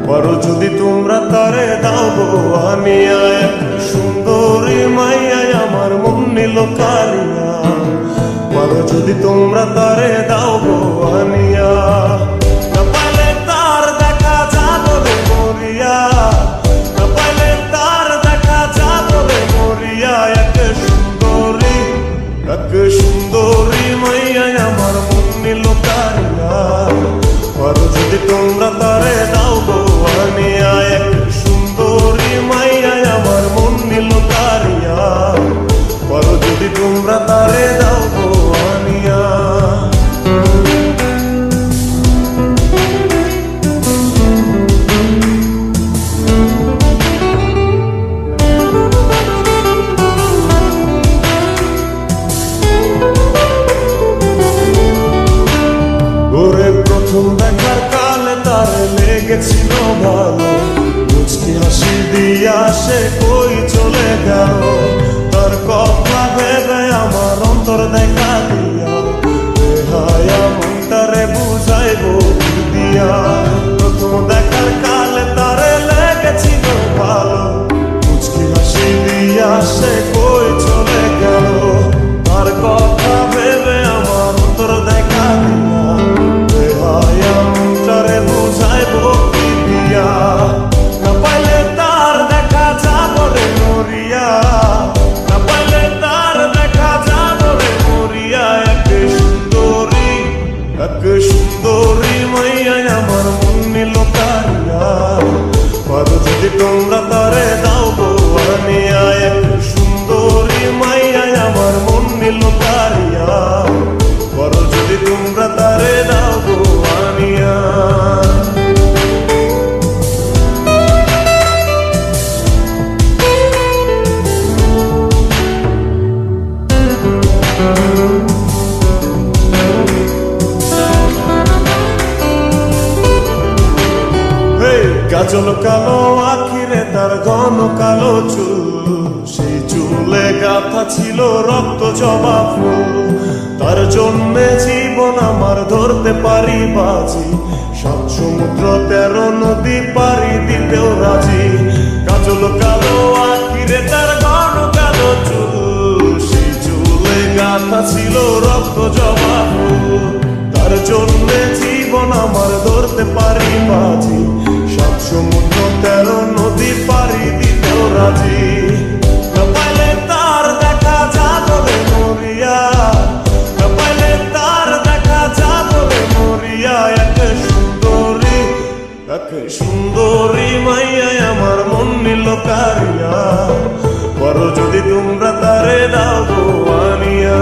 পারো যদি তোমরা তারে দাও গো আনিয়া, এক সুন্দরী মাইয়া আমার মন নিল কারিয়া। পারো যদি তোমরা তারে দাও গো আনিয়া, না পাইলে তার দেখা যাবো রে মরিয়া, না পাইলে তার দেখা যাবো রে মরিয়া। এক সুন্দরী মাইয়া আমার মন নিল কারিয়া। পারো যদি তোমরা তারে দাও গো আনিয়া, এক সুন্দরী মাইয়া আমার মন নিল কারিয়া। পারো যদি তোমরা তারে দাও গো আনিয়া। ওরে প্রথম দেখার কালে তারে লেগেছিল ভালো, মুচকি হাসি দিয়া সে কই চলে গেল। তার কথা ভেবে আমার অন্তর দেখা দিয়া, হায়া মনটারে বুঝাইবো কি দিয়া। প্রথম দেখার কালে তারে লেগেছিল ভালো, মুচকি হাসি দিয়া সে কই চলে গেল। তার কথা ভেবে আমার অন্তর দেখা দিয়া, হায়া মনটারে বুঝাইবো কি দিয়া। না পাইলে তার দেখা যাবো রে মরিয়া, না পাইলে তার দেখা যাবো রে মরিয়া। এক সুন্দরী মাইয়া আমার মন নিল কারিয়া। পারো যদি তোমরা তারে দাও গো আনিয়া, এক সুন্দরী মাইয়া আমার মন নিল কারিয়া। পারো যদি তোমরা তারে দাও গো আনিয়া। কাজল কালো আখিরে তার ঘন কালো চুল, সেই চুলে গাঁথা ছিল রক্ত জবা ফুল। তার জন্যে জীবন আমার ধরতে পারি বাজি, 7 সমুদ্র 13 নদী পারি দিতেও রাজি। কাজল কালো আখিরে তার ঘন কালো চুল, সেই চুলে গাঁথা ছিল রক্ত জবা ফুল। তার জন্যে জীবন আমার ধরতে পারি বাজি, 7 সমুদ্র 13 নদী পারি দিতেও রাজি। না পাইলে তার দেখা যাবো রে মরিয়া, না পাইলে তার দেখা যাবো রে মরিয়া। এক সুন্দরী মাইয়া আমার মন নিল কারিয়া। পারো যদি তোমরা তারে দাও গো আনিয়া,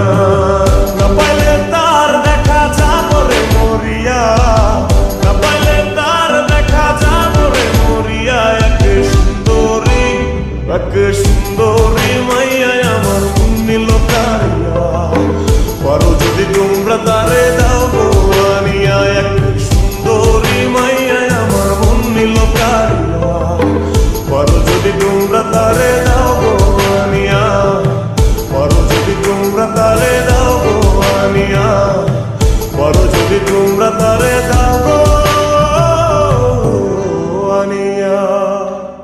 না পাইলে তার দেখা যাবো রে মরিয়া, না পাইলে তার দেখা যাবো রে মরিয়া। এক সুন্দরী মাইয়া আমার মন নিল কারিয়া। পারো যদি তোমরা তারে দাও গো আনিয়া, এক সুন্দরী মাইয়া আমার মন নিল কারিয়া। পারো যদি তোমরা তারে দাও